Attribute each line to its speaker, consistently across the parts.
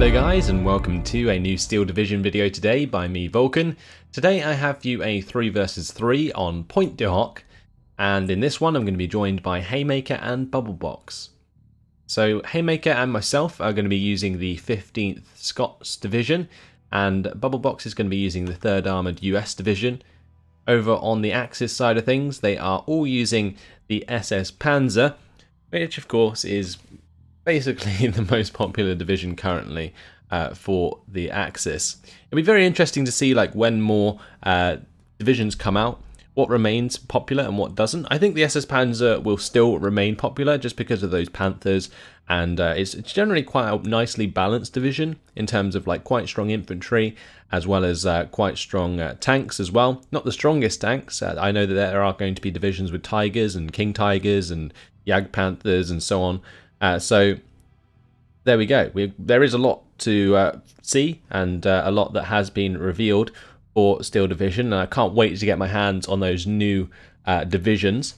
Speaker 1: Hello guys, and welcome to a new Steel Division video today by me, Vulcan. Today I have for you a 3 versus 3 on Pointe du Hoc, and in this one I'm going to be joined by Haymaker and Bubblebox. So Haymaker and myself are going to be using the 15th Scots Division, and Bubblebox is going to be using the 3rd Armoured US Division. Over on the Axis side of things, they are all using the SS Panzer, which of course is basically the most popular division currently for the Axis. It'll be very interesting to see like when more divisions come out, what remains popular and what doesn't. I think the SS Panzer will still remain popular just because of those Panthers, and it's generally quite a nicely balanced division in terms of like quite strong infantry as well as quite strong tanks as well. Not the strongest tanks. I know that there are going to be divisions with Tigers and King Tigers and Jag Panthers and so on. So there we go. There is a lot to see, and a lot that has been revealed for Steel Division, and I can't wait to get my hands on those new divisions.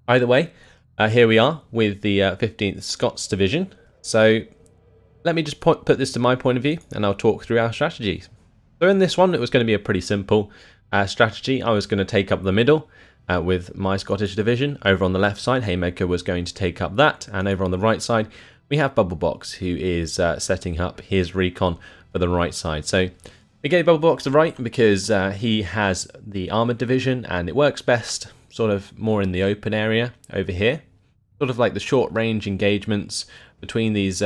Speaker 1: Either way, here we are with the 15th Scots Division. So let me just put this to my point of view, and I'll talk through our strategies. So in this one, it was going to be a pretty simple strategy. I was going to take up the middle with my Scottish Division. Over on the left side, Haymaker was going to take up that, and over on the right side, we have Bubblebox, who is setting up his recon for the right side. So we gave Bubblebox the right because he has the armoured division, and it works best sort of more in the open area over here. Sort of like the short range engagements between these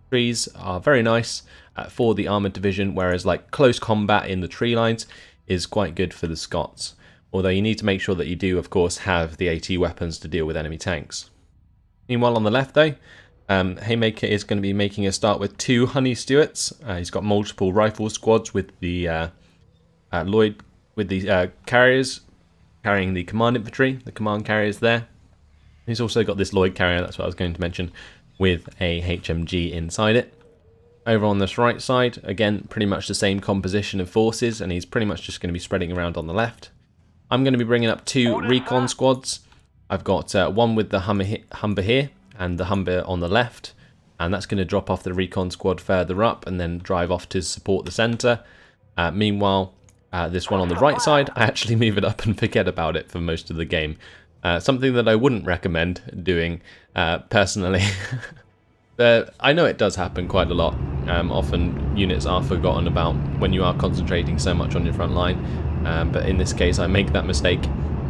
Speaker 1: trees are very nice for the armoured division, whereas like close combat in the tree lines is quite good for the Scots. Although you need to make sure that you do, of course, have the AT weapons to deal with enemy tanks. Meanwhile, on the left, though, Haymaker is going to be making a start with 2 Honey Stewarts. He's got multiple rifle squads with the carriers carrying the command infantry, the command carriers there. He's also got this Lloyd carrier, that's what I was going to mention, with a HMG inside it. Over on this right side, again, pretty much the same composition of forces, and he's pretty much just going to be spreading around on the left. I'm going to be bringing up 2 recon squads. I've got one with the Humber here and the Humber on the left, and that's going to drop off the recon squad further up and then drive off to support the centre. Meanwhile, this one on the right side, I actually move it up and forget about it for most of the game. Something that I wouldn't recommend doing personally. But I know it does happen quite a lot. Often units are forgotten about when you are concentrating so much on your front line. But in this case I make that mistake,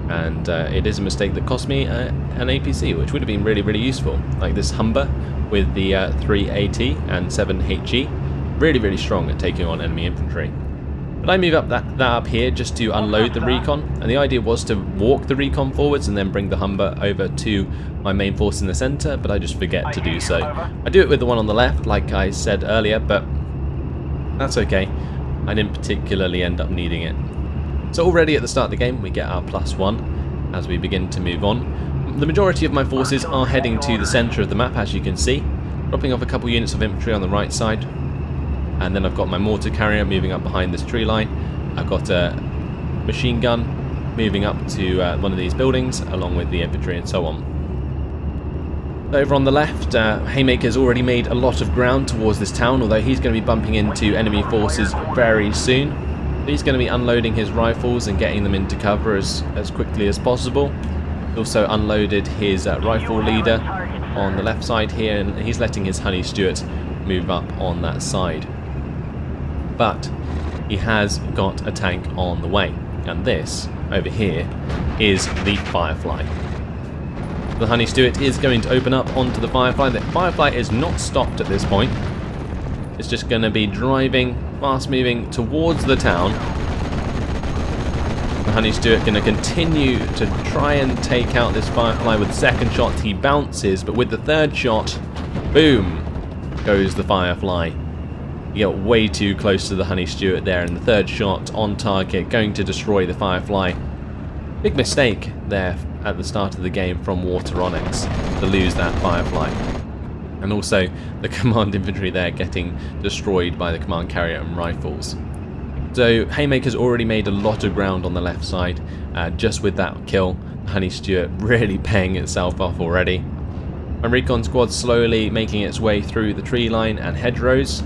Speaker 1: and it is a mistake that cost me an APC, which would have been really useful. Like this Humber with the 3 AT and 7 HE, really strong at taking on enemy infantry. But I move up that up here just to unload the recon, and the idea was to walk the recon forwards and then bring the Humber over to my main force in the centre, but I just forget to do so. I do it with the one on the left like I said earlier, but that's okay. I didn't particularly end up needing it. So already at the start of the game we get our +1 as we begin to move on. The majority of my forces are heading to the centre of the map, as you can see, dropping off a couple units of infantry on the right side, and then I've got my mortar carrier moving up behind this tree line. I've got a machine gun moving up to one of these buildings along with the infantry and so on. Over on the left, Haymaker's already made a lot of ground towards this town, although he's going to be bumping into enemy forces very soon. He's going to be unloading his rifles and getting them into cover as quickly as possible. He also unloaded his rifle leader on the left side here, and he's letting his Honey Stewart move up on that side. But he has got a tank on the way, and this over here is the Firefly. The Honey Stewart is going to open up onto the Firefly. The Firefly is not stopped at this point. It's just going to be driving, fast moving towards the town. The Honey Stewart going to continue to try and take out this Firefly with the second shot. He bounces, but with the third shot, boom, goes the Firefly. You get way too close to the Honey Stewart there, and the third shot on target, going to destroy the Firefly. Big mistake there at the start of the game from Wateronics to lose that Firefly. And also the command infantry there getting destroyed by the command carrier and rifles. So Haymaker's already made a lot of ground on the left side just with that kill. Honey Stewart really paying itself off already. My recon squad slowly making its way through the tree line and hedgerows.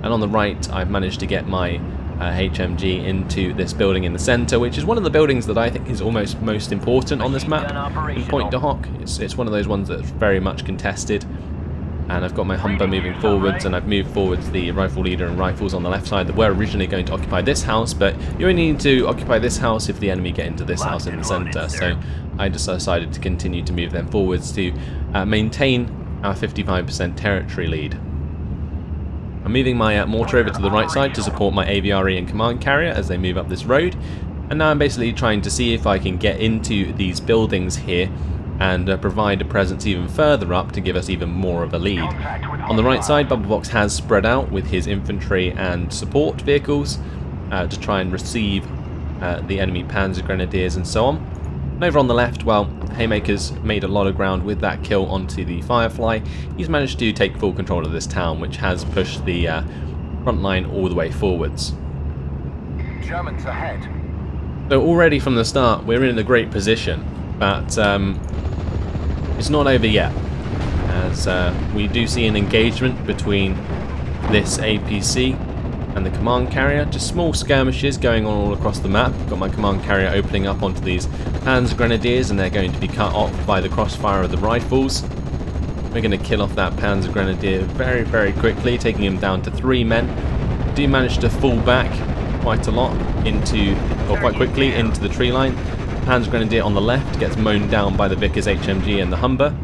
Speaker 1: And on the right, I've managed to get my HMG into this building in the centre, which is one of the buildings that I think is almost most important on this map in Pointe du Hoc. It's one of those ones that's very much contested. And I've got my Humber moving forwards, and I've moved forwards the rifle leader and rifles on the left side that were originally going to occupy this house, but you only need to occupy this house if the enemy get into this house in the centre. So I just decided to continue to move them forwards to maintain our 55% territory lead. I'm moving my mortar over to the right side to support my AVRE and command carrier as they move up this road, and now I'm basically trying to see if I can get into these buildings here and provide a presence even further up to give us even more of a lead. On the right side, Bubblebox has spread out with his infantry and support vehicles to try and receive the enemy Panzer Grenadiers and so on. And over on the left, well, Haymaker's made a lot of ground with that kill onto the Firefly. He's managed to take full control of this town, which has pushed the front line all the way forwards.
Speaker 2: Germans ahead.
Speaker 1: So already from the start, we're in a great position, but it's not over yet, as we do see an engagement between this APC and the command carrier. Just small skirmishes going on all across the map. Got my command carrier opening up onto these Panzer Grenadiers, and they're going to be cut off by the crossfire of the rifles. We're going to kill off that Panzer Grenadier very, very quickly, taking him down to 3 men. Do manage to fall back quite a lot quite quickly into the tree line. Panzer Grenadier on the left gets mown down by the Vickers HMG and the Humber.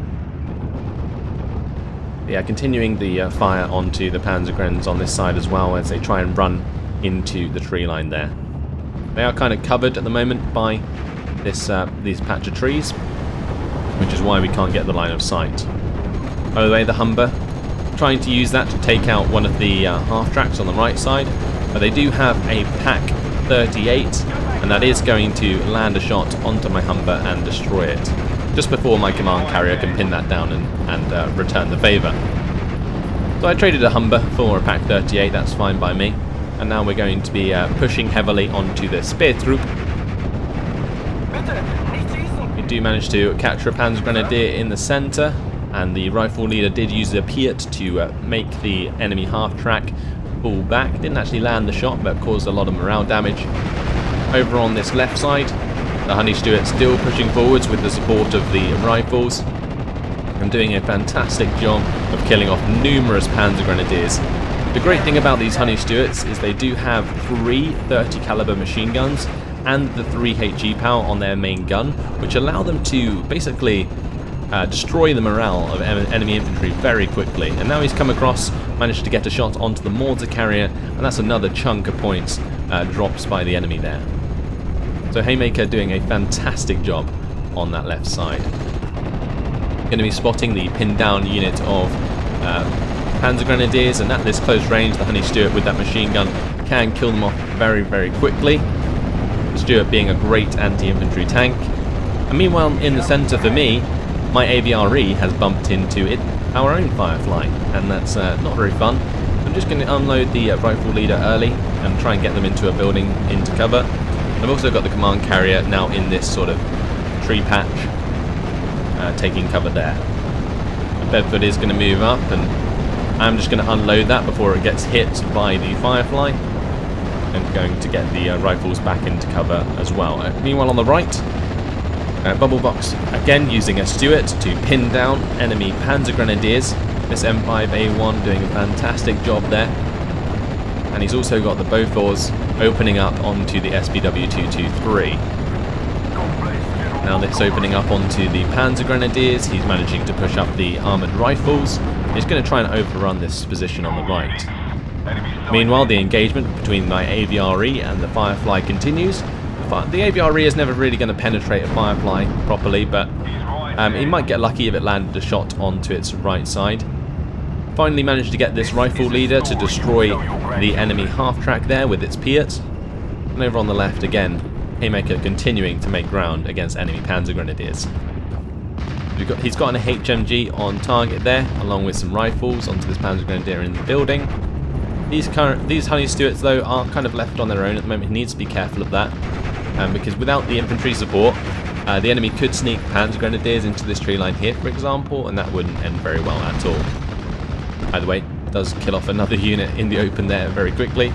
Speaker 1: Yeah, continuing the fire onto the Panzer Grens on this side as well as they try and run into the tree line there. They are kind of covered at the moment by these patch of trees, which is why we can't get the line of sight. By the way, the Humber trying to use that to take out one of the half tracks on the right side, but they do have a Pack 38, and that is going to land a shot onto my Humber and destroy it, just before my command carrier can pin that down and return the favour. So I traded a Humber for a Pack 38, that's fine by me. And now we're going to be pushing heavily onto the spear troop. We do manage to capture a Panzer Grenadier in the centre, and the rifle leader did use a Piat to make the enemy half-track pull back. Didn't actually land the shot, but caused a lot of morale damage. Over on this left side, the Honey Stewart still pushing forwards with the support of the rifles and doing a fantastic job of killing off numerous Panzer Grenadiers. The great thing about these Honey Stewarts is they do have 3 30 caliber machine guns and the 3 HE power on their main gun, which allow them to basically destroy the morale of enemy infantry very quickly. And now he's come across, managed to get a shot onto the mortar carrier, and that's another chunk of points drops by the enemy there. So Haymaker doing a fantastic job on that left side. Going to be spotting the pinned down unit of Panzer Grenadiers, and at this close range the Honey Stewart with that machine gun can kill them off very, very quickly. The Stewart being a great anti-infantry tank. And meanwhile in the centre for me, my AVRE has bumped into our own Firefly, and that's not very fun. I'm just going to unload the rifle leader early and try and get them into a building into cover. I've also got the command carrier now in this sort of tree patch, taking cover there. The Bedford is going to move up, and I'm just going to unload that before it gets hit by the Firefly, and going to get the rifles back into cover as well. Meanwhile on the right, Bubblebox again using a Stewart to pin down enemy Panzer Grenadiers. This M5A1 doing a fantastic job there. And he's also got the Bofors opening up onto the SPW223. Now this opening up onto the Panzer Grenadiers, he's managing to push up the armoured rifles. He's going to try and overrun this position on the right. Meanwhile, the engagement between my AVRE and the Firefly continues. The AVRE is never really going to penetrate a Firefly properly, but he might get lucky if it landed a shot onto its right side. Finally managed to get this rifle leader to destroy the enemy half-track there with its Piat. And over on the left again, Haymaker continuing to make ground against enemy Panzer Grenadiers. He's got an HMG on target there, along with some rifles onto this Panzer Grenadier in the building. These Honey Stewarts though are kind of left on their own at the moment. He needs to be careful of that, because without the infantry support, the enemy could sneak Panzer Grenadiers into this tree line here, for example, and that wouldn't end very well at all. Either way, does kill off another unit in the open there very quickly,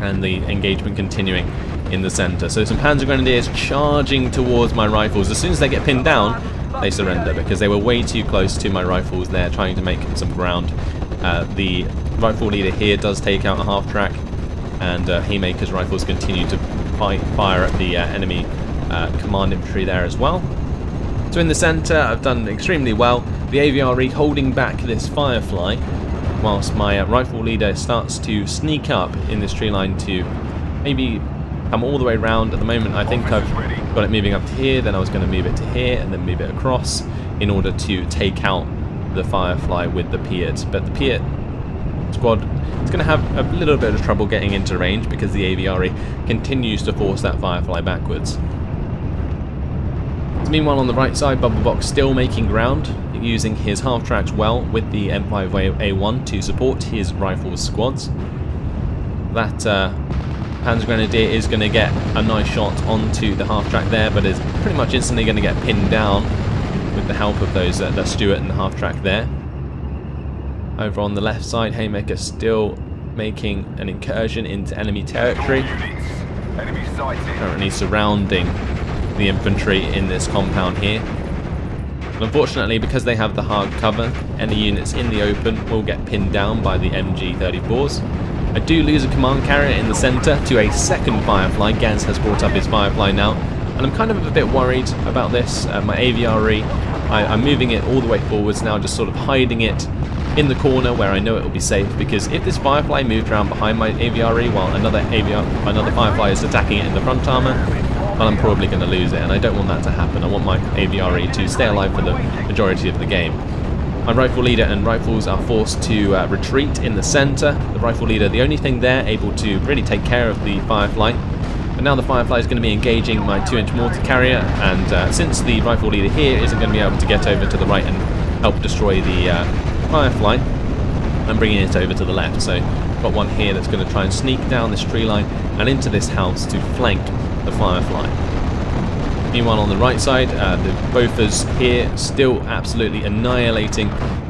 Speaker 1: and the engagement continuing in the center. So some Panzer Grenadiers charging towards my rifles. As soon as they get pinned down, they surrender because they were way too close to my rifles there, trying to make some ground. The rifle leader here does take out a half-track, and Haymaker's rifles continue to fire at the enemy command infantry there as well. So in the center, I've done extremely well. The AVRE holding back this Firefly, whilst my rifle leader starts to sneak up in this tree line to maybe come all the way around. At the moment, I think I've got it moving up to here, then I was going to move it to here, and then move it across in order to take out the Firefly with the Piat. But the Piat squad is going to have a little bit of trouble getting into range because the AVRE continues to force that Firefly backwards. So meanwhile on the right side, Bubblebox still making ground, using his half-tracks well with the M5A1 to support his rifle squads. That Panzer Grenadier is going to get a nice shot onto the half-track there, but is pretty much instantly going to get pinned down with the help of those the Stuart and the half-track there. Over on the left side, Haymaker still making an incursion into enemy territory, currently surrounding the infantry in this compound here. And unfortunately, because they have the hard cover, any units in the open will get pinned down by the MG34s. I do lose a command carrier in the center to a second Firefly. Gaz has brought up his Firefly now, and I'm kind of a bit worried about this. My AVRE, I'm moving it all the way forwards now, just sort of hiding it in the corner where I know it will be safe, because if this Firefly moved around behind my AVRE while another Firefly is attacking it in the front armor, well, I'm probably going to lose it, and I don't want that to happen. I want my AVRE to stay alive for the majority of the game. My rifle leader and rifles are forced to retreat in the center. The rifle leader, the only thing there able to really take care of the Firefly. But now the Firefly is going to be engaging my 2-inch mortar carrier, and since the rifle leader here isn't going to be able to get over to the right and help destroy the Firefly, I'm bringing it over to the left. So I've got one here that's going to try and sneak down this tree line and into this house to flank the Firefly. Meanwhile on the right side, the Bofors here still absolutely annihilating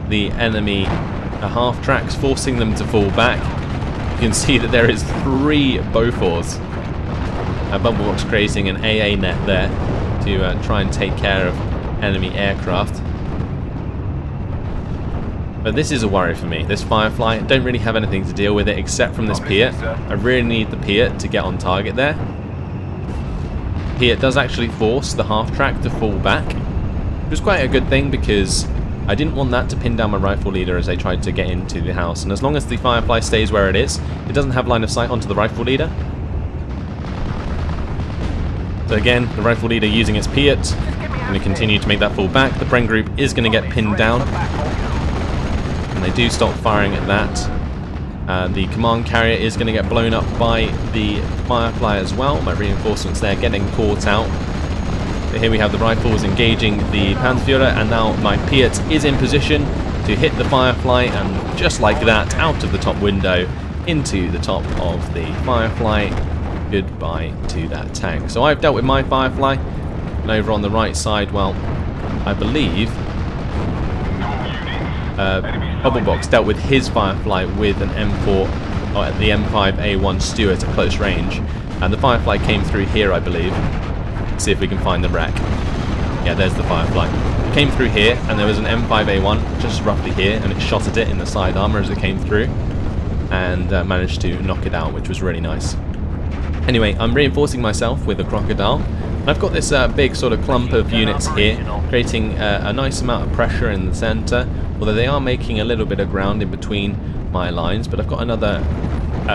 Speaker 1: the enemy half-tracks, forcing them to fall back. You can see that there is 3 Bofors. Bubblebox creating an AA net there to try and take care of enemy aircraft. But this is a worry for me. This Firefly, I don't really have anything to deal with it except from this Piat. I really need the Piat to get on target there. Piat does actually force the half-track to fall back, which was quite a good thing because I didn't want that to pin down my rifle leader as they tried to get into the house. And as long as the Firefly stays where it is, it doesn't have line of sight onto the rifle leader. So again, the rifle leader using its Piat, going to continue to make that fall back. The Bren group is going to get pinned down, and they do stop firing at that. The command carrier is going to get blown up by the Firefly as well. My reinforcements there getting caught out. But here we have the rifles engaging the Panzerführer, and now my Piat is in position to hit the Firefly, and just like that, out of the top window into the top of the Firefly. Goodbye to that tank. So I've dealt with my Firefly, and over on the right side, well, I believe Bubblebox dealt with his Firefly with an M4, or the M5A1 Stuart at close range, and the Firefly came through here, I believe. Let's see if we can find the wreck. Yeah, there's the Firefly. It came through here, and there was an M5A1 just roughly here, and it shot at it in the side armor as it came through, and managed to knock it out, which was really nice. Anyway, I'm reinforcing myself with a Crocodile. I've got this big sort of clump of units here, creating a nice amount of pressure in the center, although they are making a little bit of ground in between my lines. But I've got another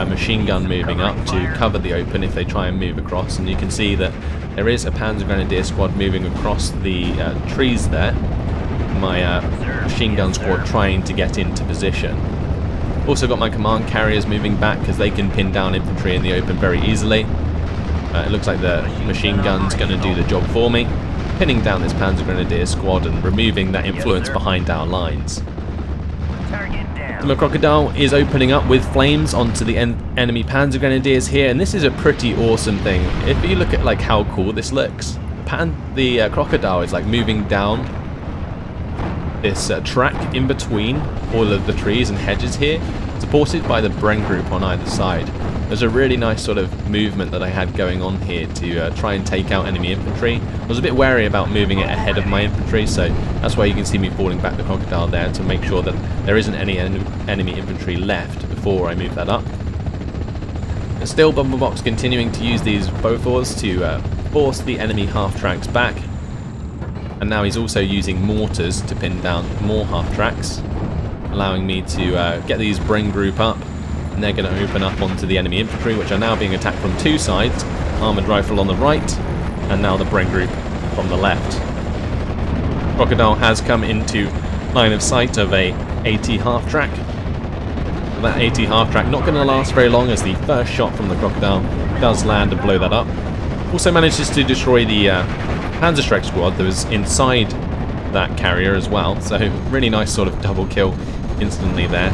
Speaker 1: machine gun moving up to cover the open if they try and move across, and you can see that there is a Panzer Grenadier squad moving across the trees there. My machine gun squad trying to get into position. Also got my command carriers moving back because they can pin down infantry in the open very easily. It looks like the machine gun's going to do the job for me, pinning down this Panzer Grenadier squad and removing that influence behind our lines. The Crocodile is opening up with flames onto the enemy Panzer Grenadiers here, and this is a pretty awesome thing. If you look at like how cool this looks, the Crocodile is like moving down this track in between all of the trees and hedges here, supported by the Bren group on either side. There's a really nice sort of movement that I had going on here to try and take out enemy infantry. I was a bit wary about moving it ahead of my infantry, so that's why you can see me falling back the crocodile there to make sure that there isn't any enemy infantry left before I move that up. And still, Bumblebox continuing to use these Bofors to force the enemy half-tracks back. And now he's also using mortars to pin down more half-tracks, allowing me to get these Bren group up. And they're going to open up onto the enemy infantry, which are now being attacked from two sides. Armoured rifle on the right, and now the Bren group from the left. Crocodile has come into line of sight of a AT half-track. That AT half-track not going to last very long, as the first shot from the Crocodile does land and blow that up. Also manages to destroy the Panzerschreck squad that was inside that carrier as well, so really nice sort of double kill instantly there.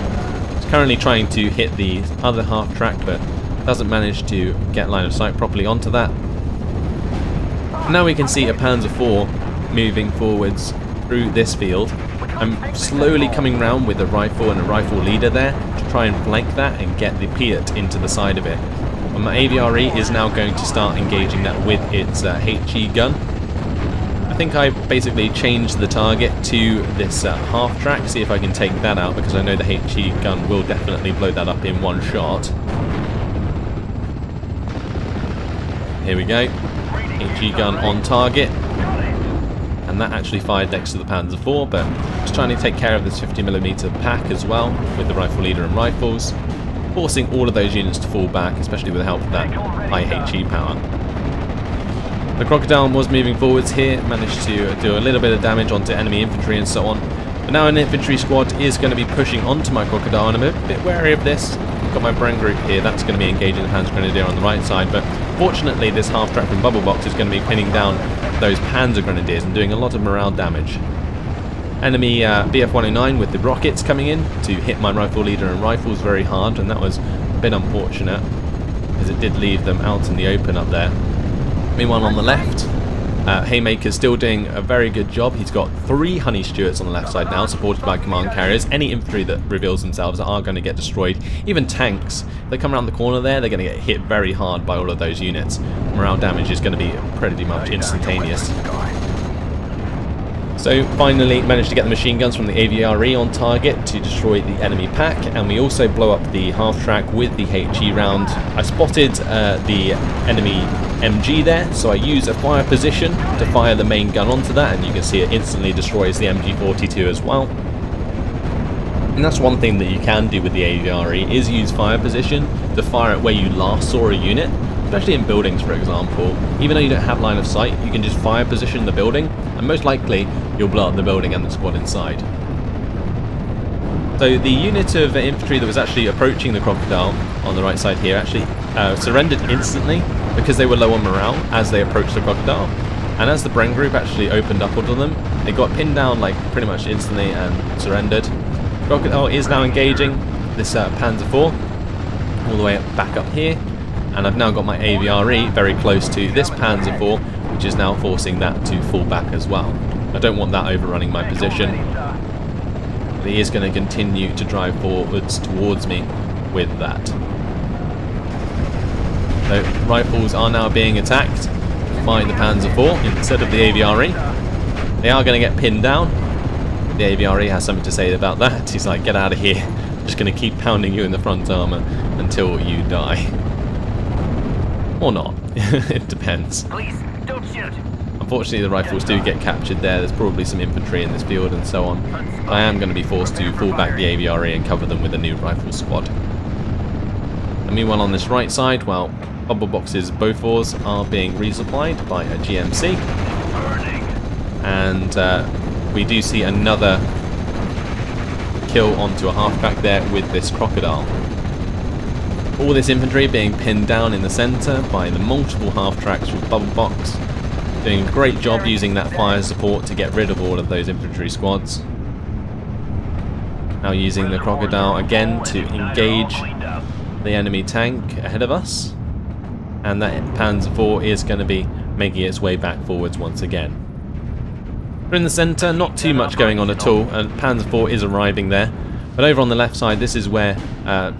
Speaker 1: Currently trying to hit the other half track, but doesn't manage to get line of sight properly onto that. Now we can see a Panzer IV moving forwards through this field. I'm slowly coming round with a rifle and a rifle leader there to try and flank that and get the Piat into the side of it. And my AVRE is now going to start engaging that with its HE gun. I think I basically changed the target to this half track, see if I can take that out, because I know the HE gun will definitely blow that up in one shot. Here we go, HE gun on target, and that actually fired next to the Panzer IV, but just trying to take care of this 50mm pack as well with the rifle leader and rifles, forcing all of those units to fall back, especially with the help of that high HE power. The Crocodile was moving forwards here, managed to do a little bit of damage onto enemy infantry and so on. But now an infantry squad is going to be pushing onto my Crocodile, and I'm a bit wary of this. I've got my Bren group here, that's going to be engaging the Panzer Grenadier on the right side, but fortunately this half-track from Bubblebox is going to be pinning down those Panzer Grenadiers and doing a lot of morale damage. Enemy BF-109 with the rockets coming in to hit my rifle leader and rifles very hard, and that was a bit unfortunate, as it did leave them out in the open up there. Meanwhile on the left, Haymaker's still doing a very good job. He's got 3 Honey Stewarts on the left side now, supported by command carriers. Any infantry that reveals themselves are going to get destroyed. Even tanks, if they come around the corner there, they're going to get hit very hard by all of those units. Morale damage is going to be pretty much instantaneous. So finally managed to get the machine guns from the AVRE on target to destroy the enemy pack, and we also blow up the half-track with the HE round. I spotted the enemy MG there, so I use a fire position to fire the main gun onto that, and you can see it instantly destroys the MG42 as well. And that's one thing that you can do with the AVRE, is use fire position to fire it where you last saw a unit. Especially in buildings, for example. Even though you don't have line of sight, you can just fire position the building, and most likely you'll blow up the building and the squad inside. So the unit of infantry that was actually approaching the Crocodile on the right side here actually surrendered instantly because they were low on morale as they approached the Crocodile. And as the Bren group actually opened up onto them, they got pinned down like pretty much instantly and surrendered. Crocodile is now engaging this Panzer IV all the way back up here. And I've now got my AVRE very close to this Panzer IV, which is now forcing that to fall back as well. I don't want that overrunning my position. But he is going to continue to drive forwards towards me with that. So rifles are now being attacked by the Panzer IV instead of the AVRE. They are going to get pinned down. The AVRE has something to say about that. He's like, get out of here. I'm just going to keep pounding you in the front armour until you die. Or not. It depends.
Speaker 3: Please, don't shoot.
Speaker 1: Unfortunately, the rifles do get captured there. There's probably some infantry in this field and so on. I am going to be forced to fall back the AVRE and cover them with a new rifle squad. And meanwhile on this right side, well, Bubblebox's Bofors are being resupplied by a GMC. And we do see another kill onto a halfback there with this Crocodile. All this infantry being pinned down in the centre by the multiple half-tracks from Bubblebox, doing a great job using that fire support to get rid of all of those infantry squads. Now using the Crocodile again to engage the enemy tank ahead of us, and that Panzer IV is going to be making its way back forwards once again. We're in the centre, not too much going on at all, and Panzer IV is arriving there. But over on the left side, this is where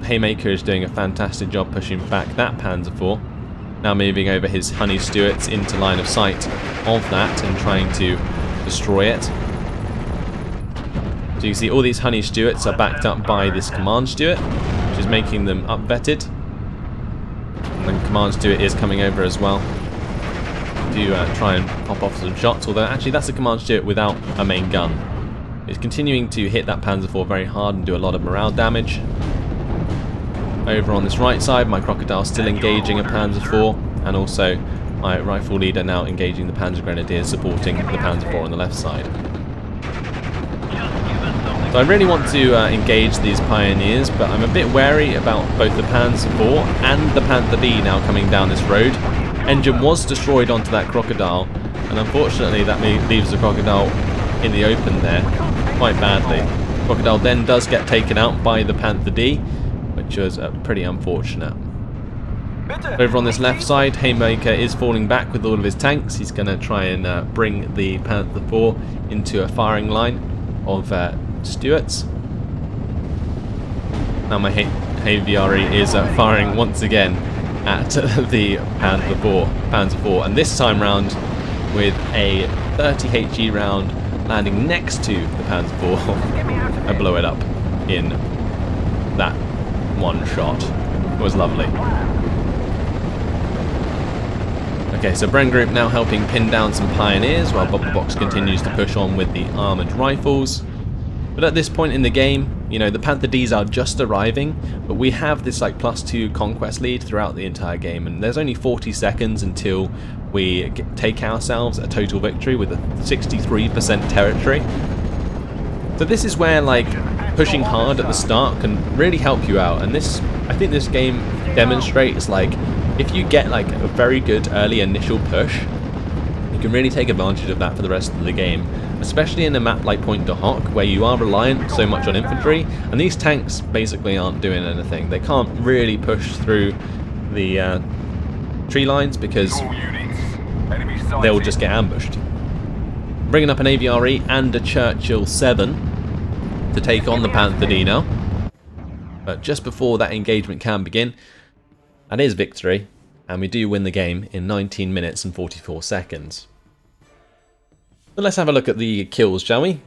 Speaker 1: Haymaker is doing a fantastic job pushing back that Panzer IV. Now moving over his Honey Stuarts into line of sight of that and trying to destroy it. So you see all these Honey Stuarts are backed up by this Command Stuart, which is making them up-vetted. And then Command Stuart is coming over as well to try and pop off some shots, although actually that's a Command Stuart without a main gun. It's continuing to hit that Panzer IV very hard and do a lot of morale damage. Over on this right side, my Crocodile still engaging a Panzer IV, and also my Rifle Leader now engaging the Panzer Grenadiers supporting the Panzer IV on the left side. So I really want to engage these Pioneers, but I'm a bit wary about both the Panzer IV and the Panther D now coming down this road. Engine was destroyed onto that Crocodile, and unfortunately that leaves the Crocodile in the open there quite badly. Crocodile then does get taken out by the Panther D, which was pretty unfortunate. Over on this left side, Haymaker is falling back with all of his tanks. He's going to try and bring the Panther IV into a firing line of Stuarts. Now my HVRE is firing once again at the Panzer IV, and this time round with a 30 HE round landing next to the Panzer IV. I blow it up in that one shot. It was lovely. Okay, so Bren Group now helping pin down some Pioneers while Bubble Box continues to push on with the armoured rifles. But at this point in the game, you know, the Panther Ds are just arriving, but we have this like +2 conquest lead throughout the entire game, and there's only 40 seconds until we take ourselves a total victory with a 63% territory. So this is where like pushing hard at the start can really help you out, and this, I think this game demonstrates like if you get like a very good early initial push, you can really take advantage of that for the rest of the game, especially in a map like Pointe du Hoc where you are reliant so much on infantry, and these tanks basically aren't doing anything. They can't really push through the tree lines because they'll just get ambushed. Bringing up an AVRE and a Churchill 7 to take on the Panther D now. But just before that engagement can begin, that is victory, and we do win the game in 19 minutes and 44 seconds. So let's have a look at the kills, shall we?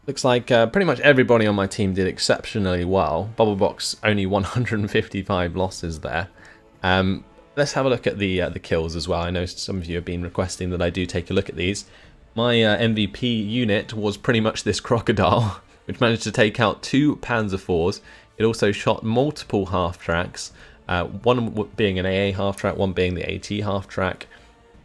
Speaker 1: Looks like pretty much everybody on my team did exceptionally well. Bubblebox only 155 losses there. Let's have a look at the kills as well. I know some of you have been requesting that I do take a look at these. My MVP unit was pretty much this Crocodile, which managed to take out 2 Panzer IVs. It also shot multiple half-tracks, one being an AA half-track, one being the AT half-track.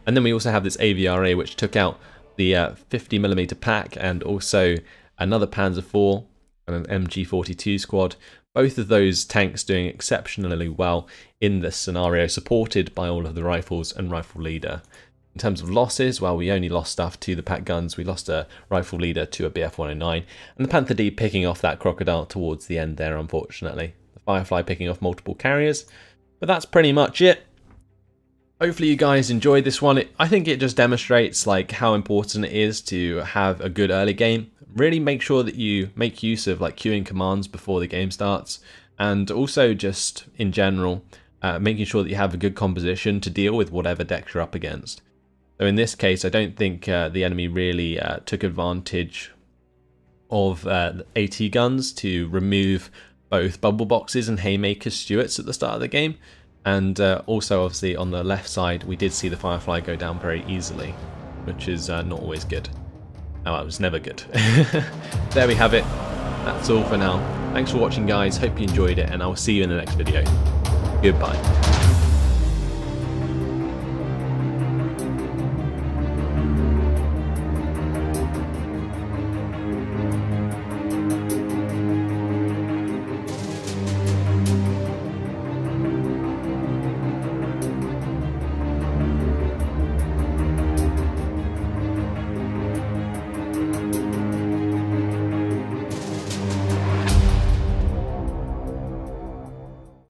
Speaker 1: And then we also have this AVRA, which took out the 50mm pack and also another Panzer IV and an MG42 squad. Both of those tanks doing exceptionally well in this scenario, supported by all of the rifles and rifle leader. In terms of losses, well, we only lost stuff to the pack guns. We lost a rifle leader to a BF-109, and the Panther D picking off that Crocodile towards the end there, unfortunately. The Firefly picking off multiple carriers, but that's pretty much it. Hopefully you guys enjoyed this one. I think it just demonstrates like how important it is to have a good early game. Really make sure that you make use of like queuing commands before the game starts, and also just in general making sure that you have a good composition to deal with whatever deck you're up against. So in this case, I don't think the enemy really took advantage of AT guns to remove both Bubble Boxes and Haymaker Stuarts at the start of the game. And also, obviously, on the left side, we did see the Firefly go down very easily, which is not always good. Oh, it was never good. There we have it. That's all for now. Thanks for watching, guys. Hope you enjoyed it, and I will see you in the next video. Goodbye.